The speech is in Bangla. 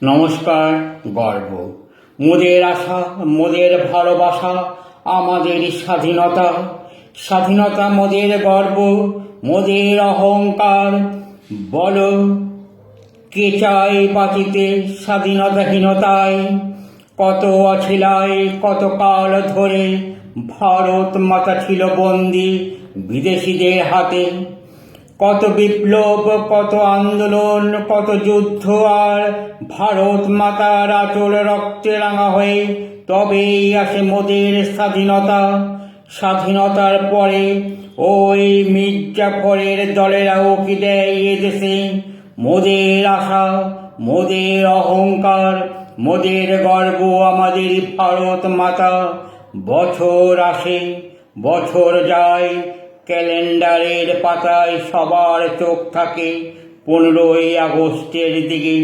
নমস্কার। গর্ব মোদের আশা, মোদের ভালোবাসা, আমাদের স্বাধীনতা। স্বাধীনতা মোদের গর্ব, মোদের অহংকার। বলো কে চাই বাঁচিতে স্বাধীনতাহীনতায়? কত অছিলায় কত কাল ধরে ভারত মাতা ছিল বন্দী বিদেশিদের হাতে। কত বিপ্লব, কত আন্দোলন, কত যুদ্ধ, আর ভারত মাতার আঁচল রক্তে রাঙা হয়ে তবেই আসে মোদের স্বাধীনতা। স্বাধীনতার পরে ওই মির্জাফরের দলেরাও কি দেয় এদেশে? মোদের আশা, মোদের অহংকার, মোদের গর্ব আমাদের ভারত মাতা। বছর আসে বছর যায়, ক্যালেন্ডারের পাতায় সবার চোখ থাকে 15ই আগস্টের দিকে।